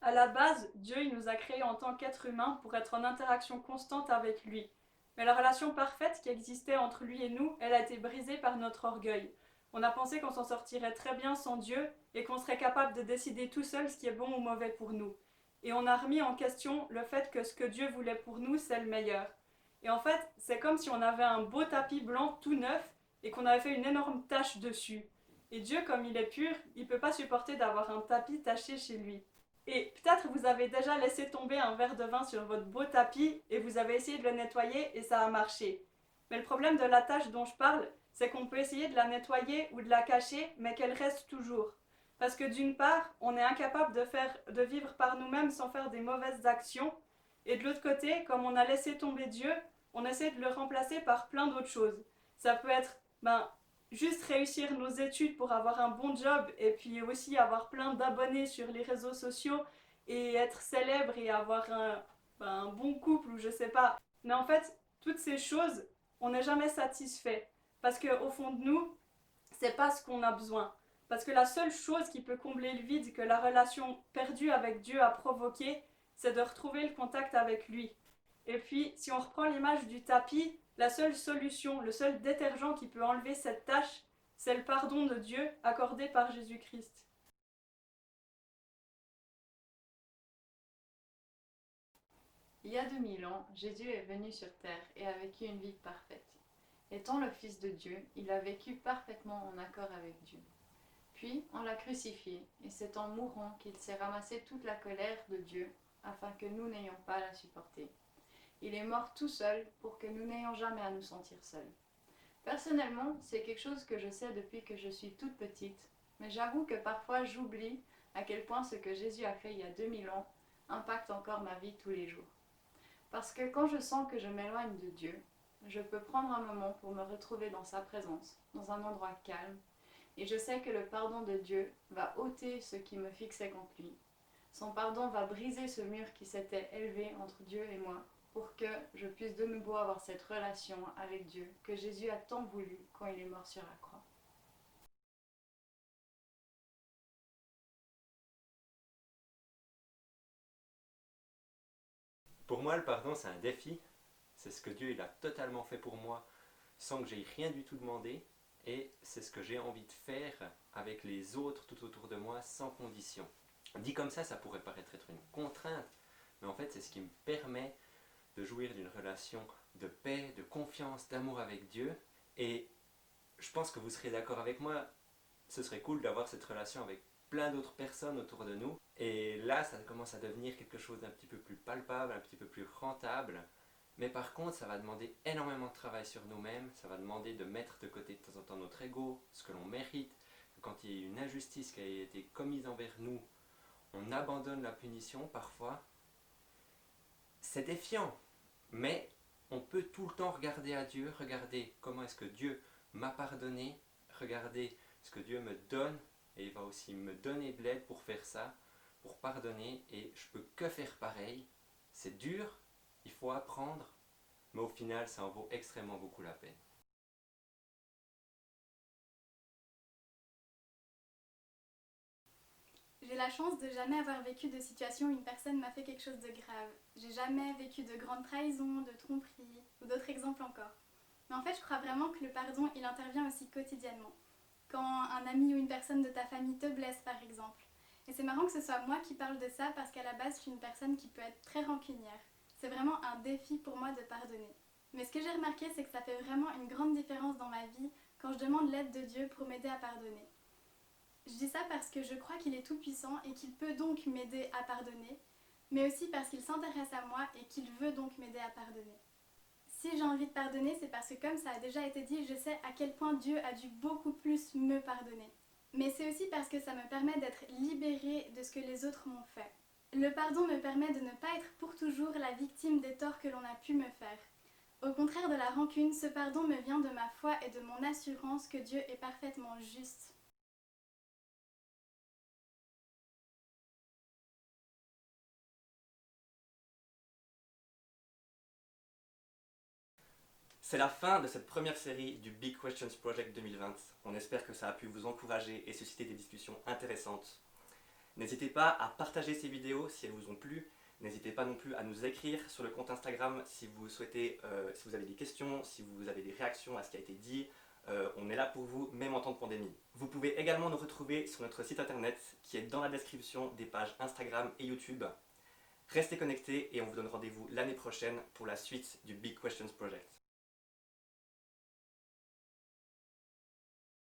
À la base, Dieu il nous a créés en tant qu'êtres humains pour être en interaction constante avec lui. Mais la relation parfaite qui existait entre lui et nous, elle a été brisée par notre orgueil. On a pensé qu'on s'en sortirait très bien sans Dieu et qu'on serait capable de décider tout seul ce qui est bon ou mauvais pour nous. Et on a remis en question le fait que ce que Dieu voulait pour nous, c'est le meilleur. Et en fait, c'est comme si on avait un beau tapis blanc tout neuf et qu'on avait fait une énorme tache dessus. Et Dieu, comme il est pur, il ne peut pas supporter d'avoir un tapis taché chez lui. Et peut-être vous avez déjà laissé tomber un verre de vin sur votre beau tapis et vous avez essayé de le nettoyer et ça a marché. Mais le problème de la tache dont je parle, c'est qu'on peut essayer de la nettoyer ou de la cacher, mais qu'elle reste toujours. Parce que d'une part, on est incapable de vivre par nous-mêmes sans faire des mauvaises actions, et de l'autre côté, comme on a laissé tomber Dieu, on essaie de le remplacer par plein d'autres choses. Ça peut être juste réussir nos études pour avoir un bon job et puis aussi avoir plein d'abonnés sur les réseaux sociaux et être célèbre et avoir un bon couple ou je sais pas. Mais en fait, toutes ces choses, on n'est jamais satisfait parce qu'au fond de nous, c'est pas ce qu'on a besoin. Parce que la seule chose qui peut combler le vide que la relation perdue avec Dieu a provoqué, c'est de retrouver le contact avec lui. Et puis, si on reprend l'image du tapis, la seule solution, le seul détergent qui peut enlever cette tache, c'est le pardon de Dieu accordé par Jésus-Christ. Il y a 2000 ans, Jésus est venu sur terre et a vécu une vie parfaite. Étant le Fils de Dieu, il a vécu parfaitement en accord avec Dieu. Puis on l'a crucifié, et c'est en mourant qu'il s'est ramassé toute la colère de Dieu, afin que nous n'ayons pas à la supporter. Il est mort tout seul pour que nous n'ayons jamais à nous sentir seuls. Personnellement, c'est quelque chose que je sais depuis que je suis toute petite, mais j'avoue que parfois j'oublie à quel point ce que Jésus a fait il y a 2000 ans impacte encore ma vie tous les jours. Parce que quand je sens que je m'éloigne de Dieu, je peux prendre un moment pour me retrouver dans sa présence, dans un endroit calme, et je sais que le pardon de Dieu va ôter ce qui me fixait contre lui. Son pardon va briser ce mur qui s'était élevé entre Dieu et moi, pour que je puisse de nouveau avoir cette relation avec Dieu que Jésus a tant voulu quand il est mort sur la croix. Pour moi, le pardon, c'est un défi. C'est ce que Dieu il a totalement fait pour moi sans que j'aie rien du tout demandé. Et c'est ce que j'ai envie de faire avec les autres tout autour de moi sans condition. Dit comme ça pourrait paraître être une contrainte, mais en fait, c'est ce qui me permet de jouir d'une relation de paix, de confiance, d'amour avec Dieu. Et je pense que vous serez d'accord avec moi, ce serait cool d'avoir cette relation avec plein d'autres personnes autour de nous. Et là, ça commence à devenir quelque chose d'un petit peu plus palpable, un petit peu plus rentable. Mais par contre, ça va demander énormément de travail sur nous-mêmes, ça va demander de mettre de côté de temps en temps notre ego, ce que l'on mérite. Quand il y a une injustice qui a été commise envers nous, on abandonne la punition parfois. C'est défiant, mais on peut tout le temps regarder à Dieu, regarder comment est-ce que Dieu m'a pardonné, regarder ce que Dieu me donne, et il va aussi me donner de l'aide pour faire ça, pour pardonner, et je peux que faire pareil. C'est dur, il faut apprendre, mais au final, ça en vaut extrêmement beaucoup la peine. J'ai la chance de jamais avoir vécu de situation où une personne m'a fait quelque chose de grave. J'ai jamais vécu de grandes trahisons, de tromperies ou d'autres exemples encore. Mais en fait, je crois vraiment que le pardon, il intervient aussi quotidiennement. Quand un ami ou une personne de ta famille te blesse, par exemple. Et c'est marrant que ce soit moi qui parle de ça parce qu'à la base, je suis une personne qui peut être très rancunière. C'est vraiment un défi pour moi de pardonner. Mais ce que j'ai remarqué, c'est que ça fait vraiment une grande différence dans ma vie quand je demande l'aide de Dieu pour m'aider à pardonner. Je dis ça parce que je crois qu'il est tout-puissant et qu'il peut donc m'aider à pardonner, mais aussi parce qu'il s'intéresse à moi et qu'il veut donc m'aider à pardonner. Si j'ai envie de pardonner, c'est parce que comme ça a déjà été dit, je sais à quel point Dieu a dû beaucoup plus me pardonner. Mais c'est aussi parce que ça me permet d'être libérée de ce que les autres m'ont fait. Le pardon me permet de ne pas être pour toujours la victime des torts que l'on a pu me faire. Au contraire de la rancune, ce pardon me vient de ma foi et de mon assurance que Dieu est parfaitement juste. C'est la fin de cette première série du Big Questions Project 2020. On espère que ça a pu vous encourager et susciter des discussions intéressantes. N'hésitez pas à partager ces vidéos si elles vous ont plu. N'hésitez pas non plus à nous écrire sur le compte Instagram si vous souhaitez, si vous avez des questions, si vous avez des réactions à ce qui a été dit. On est là pour vous, même en temps de pandémie. Vous pouvez également nous retrouver sur notre site internet qui est dans la description des pages Instagram et YouTube. Restez connectés et on vous donne rendez-vous l'année prochaine pour la suite du Big Questions Project.